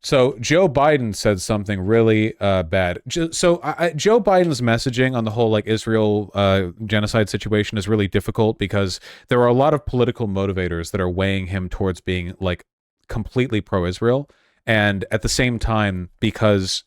So Joe Biden said something really bad. Joe Biden's messaging on the whole like Israel genocide situation is really difficult because there are a lot of political motivators that are weighing him towards being like completely pro-Israel, and at the same time, because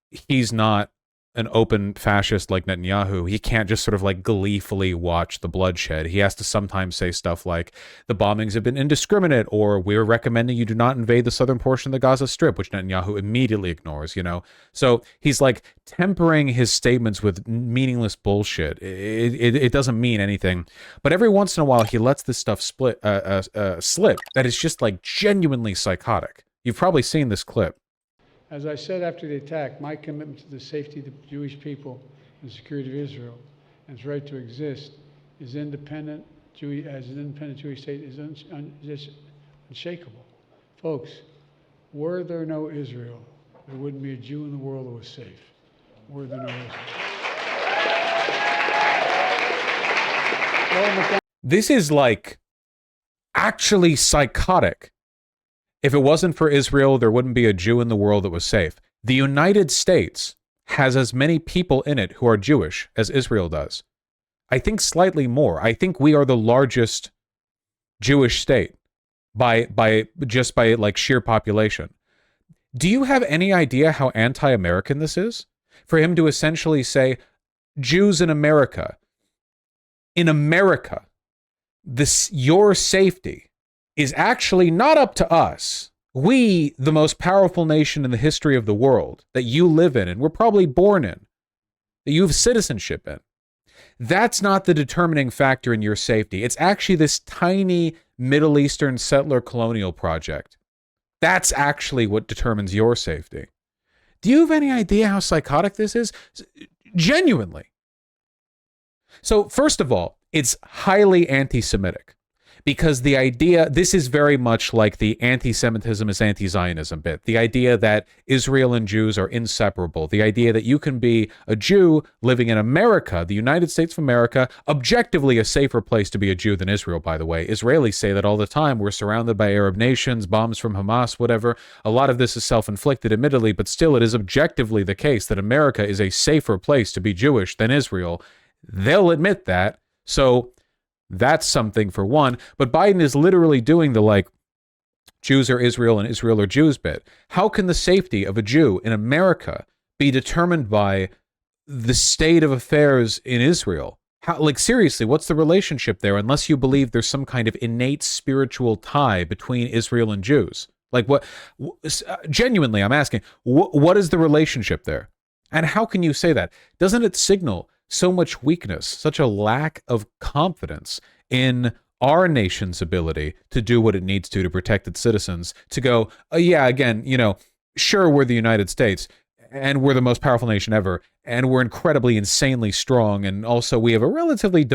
he's not an open fascist like Netanyahu, he can't just sort of like gleefully watch the bloodshed. He has to sometimes say stuff like, the bombings have been indiscriminate, or we're recommending you do not invade the southern portion of the Gaza Strip, which Netanyahu immediately ignores, you know? So he's like tempering his statements with meaningless bullshit. It doesn't mean anything. But every once in a while, he lets this stuff slip that is just like genuinely psychotic. You've probably seen this clip. As I said after the attack, my commitment to the safety of the Jewish people and the security of Israel and its right to exist is independent, as an independent Jewish state is unshakable. Folks, were there no Israel, there wouldn't be a Jew in the world that was safe. Were there no Israel. This is like actually psychotic. If it wasn't for Israel, there wouldn't be a Jew in the world that was safe. The United States has as many people in it who are Jewish as Israel does. I think slightly more. I think we are the largest Jewish state by like sheer population. Do you have any idea how anti-American this is? For him to essentially say, Jews in America, your safety is actually not up to us. We, the most powerful nation in the history of the world, that you live in and were probably born in, that you have citizenship in, that's not the determining factor in your safety. It's actually this tiny Middle Eastern settler colonial project. That's actually what determines your safety. Do you have any idea how psychotic this is? Genuinely. So, first of all, it's highly anti-Semitic. Because the idea, this is very much like the anti-Semitism is anti-Zionism bit. The idea that Israel and Jews are inseparable. The idea that you can be a Jew living in America, the United States of America, objectively a safer place to be a Jew than Israel, by the way. Israelis say that all the time. We're surrounded by Arab nations, bombs from Hamas, whatever. A lot of this is self-inflicted, admittedly, but still it is objectively the case that America is a safer place to be Jewish than Israel. They'll admit that. So that's something for one, but Biden is literally doing the like Jews are Israel and Israel are Jews bit. How can the safety of a Jew in America be determined by the state of affairs in Israel? How, like, seriously, what's the relationship there unless you believe there's some kind of innate spiritual tie between Israel and Jews? Like, what, genuinely, I'm asking, what is the relationship there? And how can you say that? Doesn't it signal so much weakness, such a lack of confidence in our nation's ability to do what it needs to protect its citizens, to go, yeah, again, you know, sure, we're the United States, and we're the most powerful nation ever, and we're incredibly, insanely strong, and also we have a relatively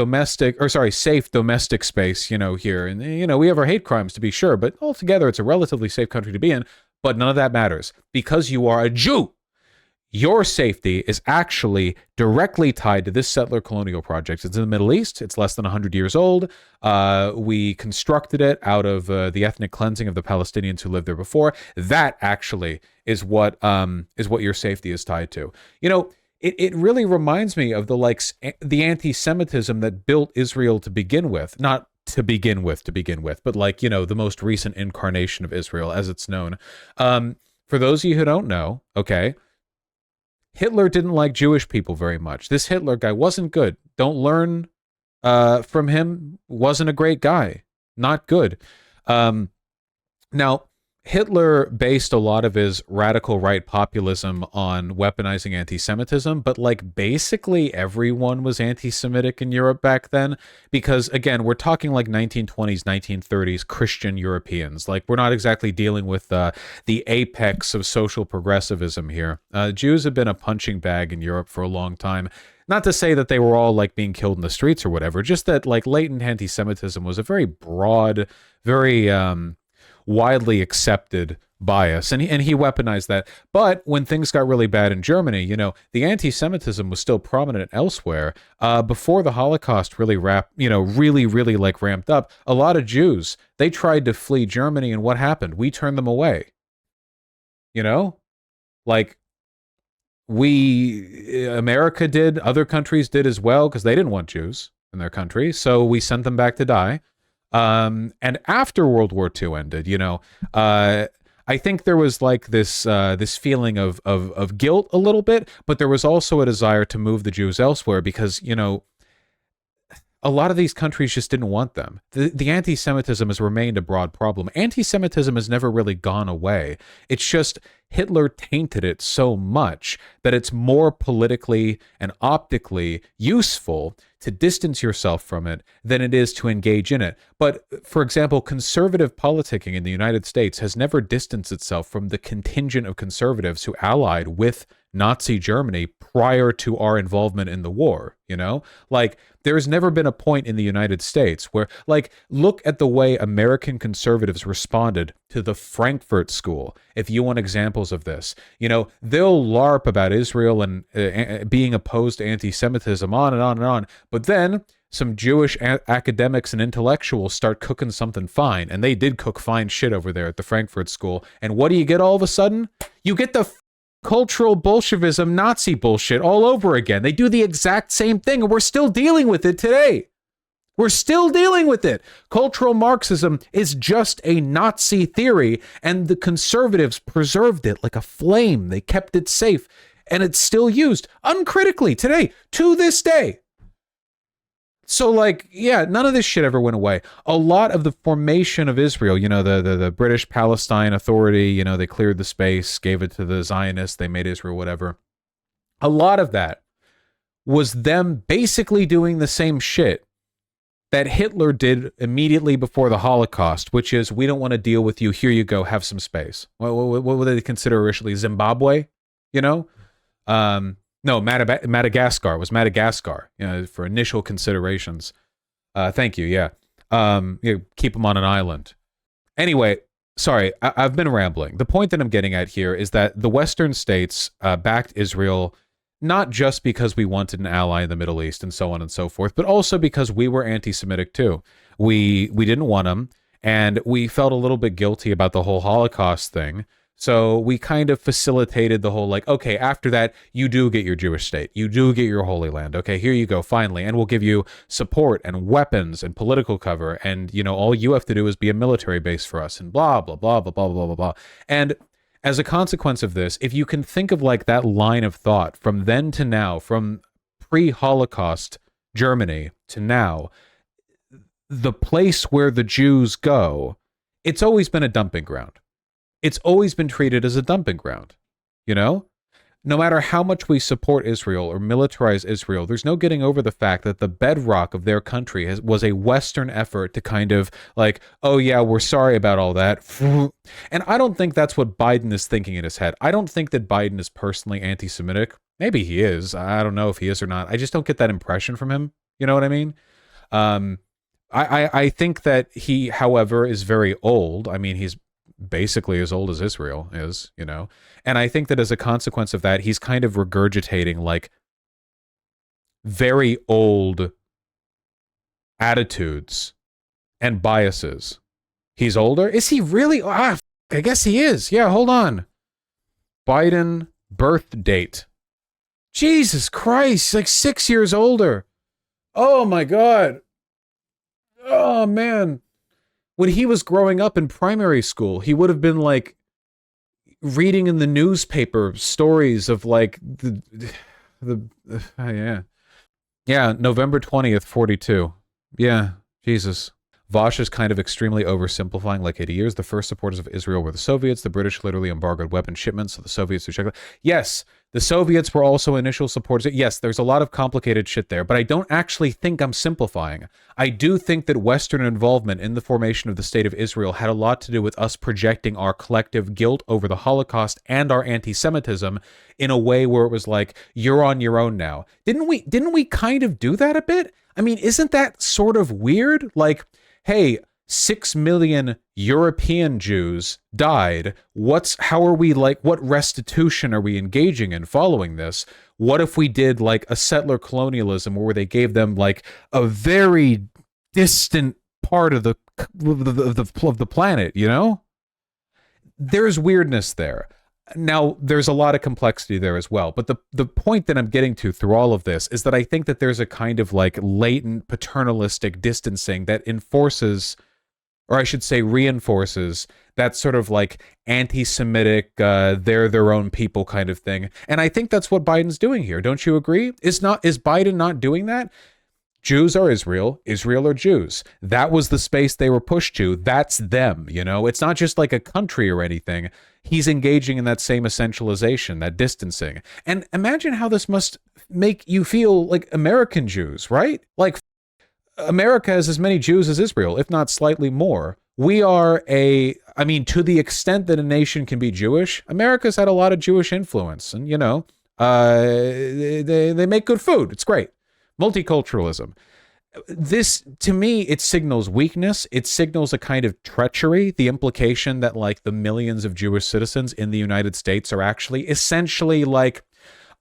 safe domestic space, you know, here, and, you know, we have our hate crimes, to be sure, but altogether, it's a relatively safe country to be in, but none of that matters, because you are a Jew. Your safety is actually directly tied to this settler colonial project. It's in the Middle East. It's less than 100 years old. We constructed it out of the ethnic cleansing of the Palestinians who lived there before. That actually is what your safety is tied to. You know, it really reminds me of the anti-Semitism that built Israel to begin with. Not to begin with, but like, you know, the most recent incarnation of Israel as it's known. For those of you who don't know, okay, Hitler didn't like Jewish people very much. This Hitler guy wasn't good. Don't learn from him. Wasn't a great guy. Not good. Now, Hitler based a lot of his radical right populism on weaponizing anti-Semitism, but like basically everyone was anti-Semitic in Europe back then, because again, we're talking like 1920s, 1930s Christian Europeans. Like we're not exactly dealing with the apex of social progressivism here. Jews have been a punching bag in Europe for a long time. Not to say that they were all like being killed in the streets or whatever, just that like latent anti-Semitism was a very broad, very widely accepted bias, and he weaponized that. But when things got really bad in Germany, you know, the anti-Semitism was still prominent elsewhere. Before the Holocaust really really like ramped up, a lot of Jews, they tried to flee Germany, and what happened? We turned them away. you know? Like, America did, other countries did as well, because they didn't want Jews in their country, so we sent them back to die. And after World War II ended, I think there was like this feeling of guilt a little bit, but there was also a desire to move the Jews elsewhere because, a lot of these countries just didn't want them. The anti-Semitism has remained a broad problem. Anti-Semitism has never really gone away. It's just Hitler tainted it so much that it's more politically and optically useful to distance yourself from it than it is to engage in it. But, for example, conservative politicking in the United States has never distanced itself from the contingent of conservatives who allied with Nazi Germany prior to our involvement in the war, Like, there's never been a point in the United States where, like, look at the way American conservatives responded to the Frankfurt School, if you want examples of this. They'll LARP about Israel and being opposed to anti-Semitism, on and on and on, but then some Jewish academics and intellectuals start cooking something fine, and they did cook fine shit over there at the Frankfurt School, and what do you get all of a sudden? You get the cultural Bolshevism Nazi bullshit all over again. They do the exact same thing, and we're still dealing with it today. We're still dealing with it. Cultural Marxism is just a Nazi theory, and the conservatives preserved it like a flame. They kept it safe, and it's still used uncritically today, to this day. So, like, yeah, none of this shit ever went away. A lot of the formation of Israel, the British Palestine Authority, they cleared the space, gave it to the Zionists, they made Israel whatever. A lot of that was them basically doing the same shit that Hitler did immediately before the Holocaust, which is, we don't want to deal with you, here you go, have some space. What would they consider originally? Zimbabwe? No, Madagascar was Madagascar, for initial considerations. Thank you, yeah. Keep them on an island. Anyway, sorry, I've been rambling. The point that I'm getting at here is that the Western states backed Israel not just because we wanted an ally in the Middle East and so on and so forth, but also because we were anti-Semitic too. We didn't want them, and we felt a little bit guilty about the whole Holocaust thing. So we kind of facilitated the whole, like, okay, after that, you do get your Jewish state. You do get your Holy Land. Okay, here you go, finally. And we'll give you support and weapons and political cover. And, all you have to do is be a military base for us and blah, blah, blah, blah, blah, blah, blah, blah. And as a consequence of this, if you can think of, like, that line of thought from then to now, from pre-Holocaust Germany to now, the place where the Jews go, it's always been a dumping ground. It's always been treated as a dumping ground, No matter how much we support Israel or militarize Israel, there's no getting over the fact that the bedrock of their country was a Western effort to kind of like, oh yeah, we're sorry about all that. And I don't think that's what Biden is thinking in his head. I don't think that Biden is personally anti-Semitic. Maybe he is. I don't know if he is or not. I just don't get that impression from him. You know what I mean? I think that he, however, is very old. I mean, he's basically as old as Israel is, and I think that as a consequence of that, he's kind of regurgitating like very old attitudes and biases. He's older? Is he really? I guess he is. Yeah, hold on. Biden birth date. Jesus Christ, like 6 years older. Oh my God. Oh man. When he was growing up in primary school, he would have been like reading in the newspaper stories of like yeah, November 20th, 42. Yeah, Jesus. Vosh is kind of extremely oversimplifying like 80 years. The first supporters of Israel were the Soviets. The British literally embargoed weapon shipments, so the Soviets who checked. Yes, the Soviets were also initial supporters. Yes, there's a lot of complicated shit there, but I don't actually think I'm simplifying. I do think that Western involvement in the formation of the State of Israel had a lot to do with us projecting our collective guilt over the Holocaust and our anti-Semitism in a way where it was like, you're on your own now. Didn't we kind of do that a bit? I mean, isn't that sort of weird? Like, hey, 6 million European Jews died. How are we like, what restitution are we engaging in following this? What if we did like a settler colonialism where they gave them like a very distant part of the planet, There's weirdness there. Now, there's a lot of complexity there as well. But the point that I'm getting to through all of this is that I think that there's a kind of like latent paternalistic distancing that enforces, or I should say reinforces, that sort of like anti-Semitic, they're their own people kind of thing. And I think that's what Biden's doing here. Don't you agree? Is Biden not doing that? Jews are Israel, Israel are Jews. That was the space they were pushed to. That's them, you know? It's not just like a country or anything. He's engaging in that same essentialization, that distancing. And imagine how this must make you feel like American Jews, right? Like, America has as many Jews as Israel, if not slightly more. We are I mean, to the extent that a nation can be Jewish, America's had a lot of Jewish influence. And, you know, they make good food. It's great. Multiculturalism. This, to me, it signals weakness. It signals a kind of treachery. The implication that like the millions of Jewish citizens in the United States are actually essentially like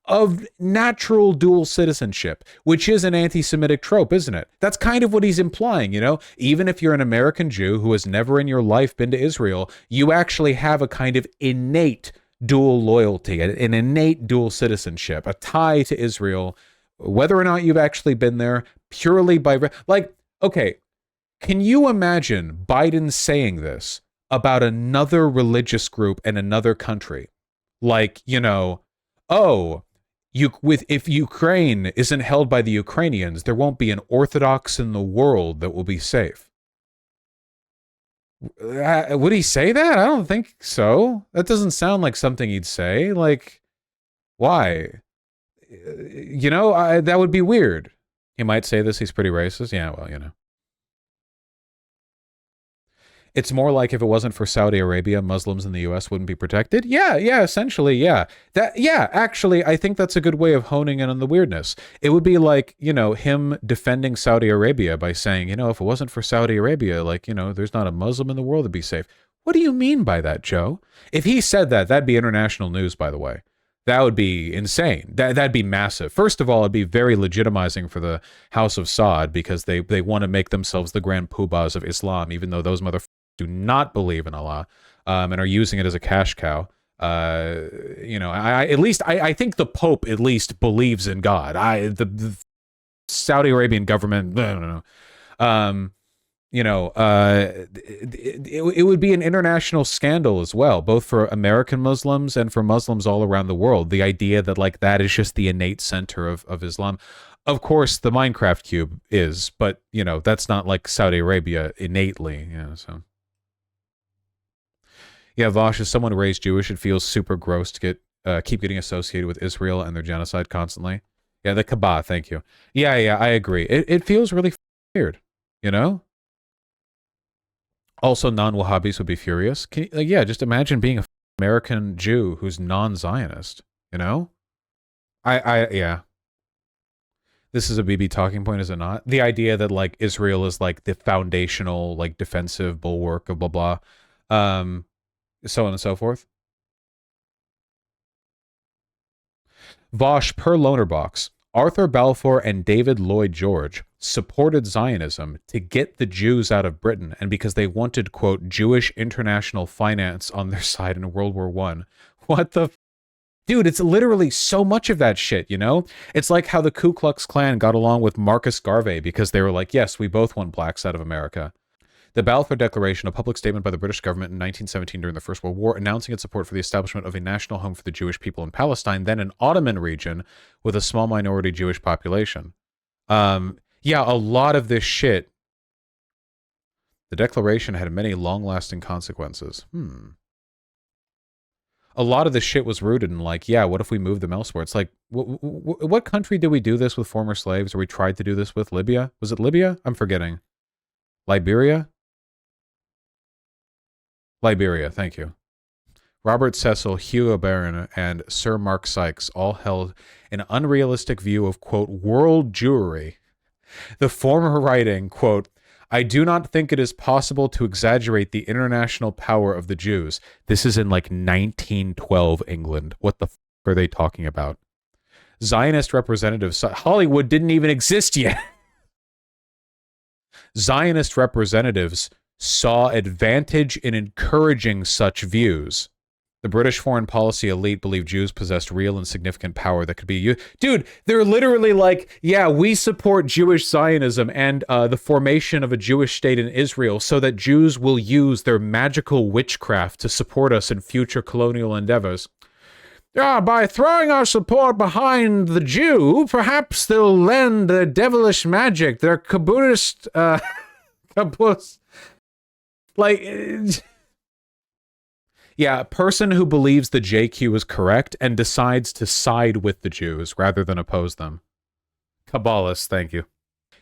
of natural dual citizenship, which is an anti-Semitic trope, isn't it? That's kind of what he's implying, you know? Even if you're an American Jew who has never in your life been to Israel, you actually have a kind of innate dual loyalty, an innate dual citizenship, a tie to Israel, whether or not you've actually been there, purely by, like, okay, can you imagine Biden saying this about another religious group in another country? Like, you know, oh, if Ukraine isn't held by the Ukrainians, there won't be an Orthodox in the world that will be safe. Would he say that? I don't think so. That doesn't sound like something he'd say. Like, why? You know, that would be weird. He might say this. He's pretty racist. Yeah, well, you know. It's more like if it wasn't for Saudi Arabia, Muslims in the U.S. wouldn't be protected. Yeah, essentially, yeah. Actually, I think that's a good way of honing in on the weirdness. It would be like, you know, him defending Saudi Arabia by saying, you know, if it wasn't for Saudi Arabia, like, you know, there's not a Muslim in the world that'd be safe. What do you mean by that, Joe? If he said that, that'd be international news, by the way. That would be insane. That'd be massive. First of all, it'd be very legitimizing for the House of Saud because they want to make themselves the grand poobahs of Islam, even though those motherfuckers do not believe in Allah and are using it as a cash cow. You know, I think the Pope at least believes in God. The Saudi Arabian government, I don't know. You know, it would be an international scandal as well, both for American Muslims and for Muslims all around the world. The idea that like that is just the innate center of Islam. Of course, the Minecraft cube is, but you know, that's not like Saudi Arabia innately. You know, so. Yeah, Vosh, as someone raised Jewish, it feels super gross to keep getting associated with Israel and their genocide constantly. Yeah, the Kaaba, thank you. Yeah, I agree. It feels really weird, you know? Also, non-Wahhabis would be furious. Just imagine being a American Jew who's non-Zionist, you know? Yeah. This is a BB talking point, is it not? The idea that, like, Israel is, like, the foundational, like, defensive bulwark of blah, blah. So on and so forth. Vosh, per Lonerbox, Arthur Balfour and David Lloyd George supported Zionism to get the Jews out of Britain and because they wanted, quote, Jewish international finance on their side in World War I. What the... Dude, it's literally so much of that shit, you know? It's like how the Ku Klux Klan got along with Marcus Garvey because they were like, yes, we both want blacks out of America. The Balfour Declaration, a public statement by the British government in 1917 during the First World War, announcing its support for the establishment of a national home for the Jewish people in Palestine, then an Ottoman region with a small minority Jewish population. Yeah, a lot of this shit. The Declaration had many long-lasting consequences. A lot of this shit was rooted in like, yeah, what if we move them elsewhere? It's like, what country did we do this with former slaves, or we tried to do this with? Libya? Was it Libya? I'm forgetting. Liberia? Liberia, thank you. Robert Cecil, Hugo Barron, and Sir Mark Sykes all held an unrealistic view of, quote, world Jewry. The former writing, quote, I do not think it is possible to exaggerate the international power of the Jews. This is in like 1912 England. What the f*** are they talking about? Zionist representatives, Hollywood didn't even exist yet. Zionist representatives saw advantage in encouraging such views. The British foreign policy elite believed Jews possessed real and significant power that could be used. Dude, they're literally like, yeah, we support Jewish Zionism and the formation of a Jewish state in Israel so that Jews will use their magical witchcraft to support us in future colonial endeavors. Yeah, by throwing our support behind the Jew, perhaps they'll lend their devilish magic, their kabbutist, like... Yeah, a person who believes the JQ is correct and decides to side with the Jews rather than oppose them. Kabbalist, thank you.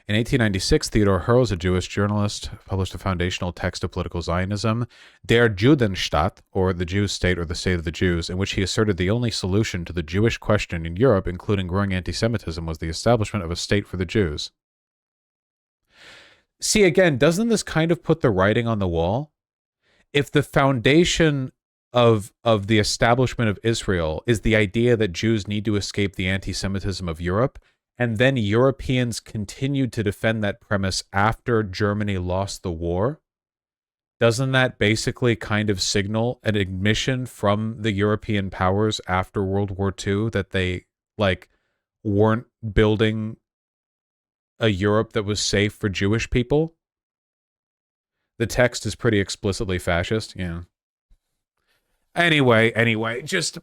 In 1896, Theodor Hurls, a Jewish journalist, published a foundational text of political Zionism, Der Judenstaat, or the Jews' State or the State of the Jews, in which he asserted the only solution to the Jewish question in Europe, including growing anti-Semitism, was the establishment of a state for the Jews. See, again, doesn't this kind of put the writing on the wall? If the foundation of the establishment of Israel is the idea that Jews need to escape the anti-Semitism of Europe, and then Europeans continued to defend that premise after Germany lost the war, doesn't that basically kind of signal an admission from the European powers after World War II that they, like, weren't building a Europe that was safe for Jewish people? The text is pretty explicitly fascist, yeah. Anyway, just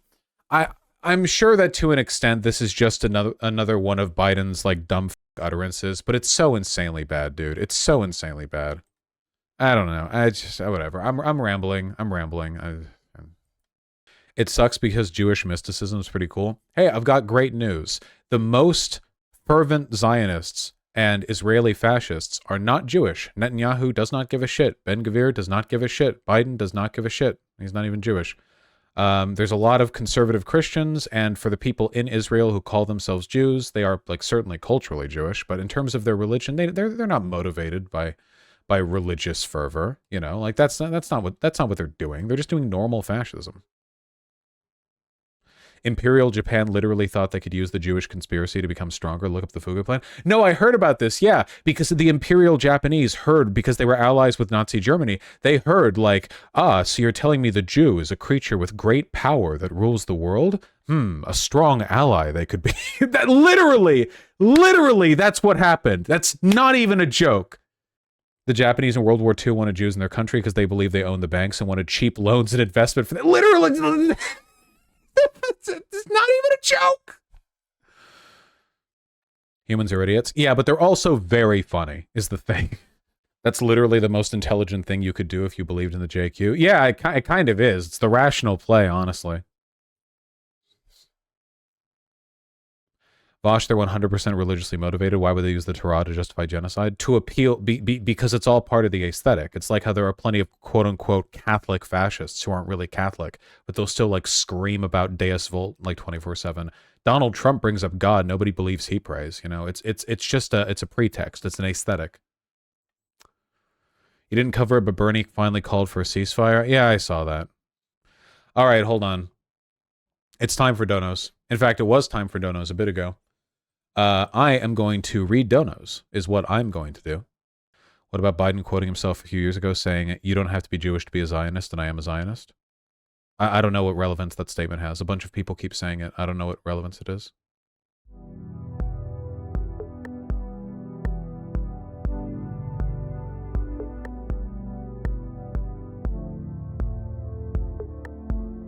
I'm sure that to an extent this is just another one of Biden's like dumb utterances, but it's so insanely bad, dude. It's so insanely bad. I don't know. Whatever. I'm rambling. It sucks because Jewish mysticism is pretty cool. Hey, I've got great news. The most fervent Zionists and Israeli fascists are not Jewish. Netanyahu does not give a shit. Ben-Gvir does not give a shit. Biden does not give a shit. He's not even Jewish. There's a lot of conservative Christians, and for the people in Israel who call themselves Jews, they are like certainly culturally Jewish, but in terms of their religion, they're not motivated by religious fervor. You know, like that's not what they're doing. They're just doing normal fascism. Imperial Japan literally thought they could use the Jewish conspiracy to become stronger. Look up the Fuga plan. No, I heard about this. Yeah, because the Imperial Japanese heard, because they were allies with Nazi Germany, they heard like, so you're telling me the Jew is a creature with great power that rules the world? A strong ally they could be. That literally, that's what happened. That's not even a joke. The Japanese in World War II wanted Jews in their country because they believed they owned the banks and wanted cheap loans and investment for them. Literally... It's not even a joke. Humans are idiots. Yeah, but they're also very funny, is the thing. That's literally the most intelligent thing you could do if you believed in the JQ. Yeah, it kind of is. It's the rational play, honestly. Vosh, they're 100% religiously motivated. Why would they use the Torah to justify genocide? To appeal, because it's all part of the aesthetic. It's like how there are plenty of quote-unquote Catholic fascists who aren't really Catholic, but they'll still like scream about Deus Vult like 24/7. Donald Trump brings up God. Nobody believes he prays. You know, it's just it's a pretext. It's an aesthetic. You didn't cover it, but Bernie finally called for a ceasefire. Yeah, I saw that. All right, hold on. It's time for donos. In fact, it was time for donos a bit ago. I am going to read donos, is what I'm going to do. What about Biden quoting himself a few years ago saying, you don't have to be Jewish to be a Zionist, and I am a Zionist? I don't know what relevance that statement has. A bunch of people keep saying it. I don't know what relevance it is.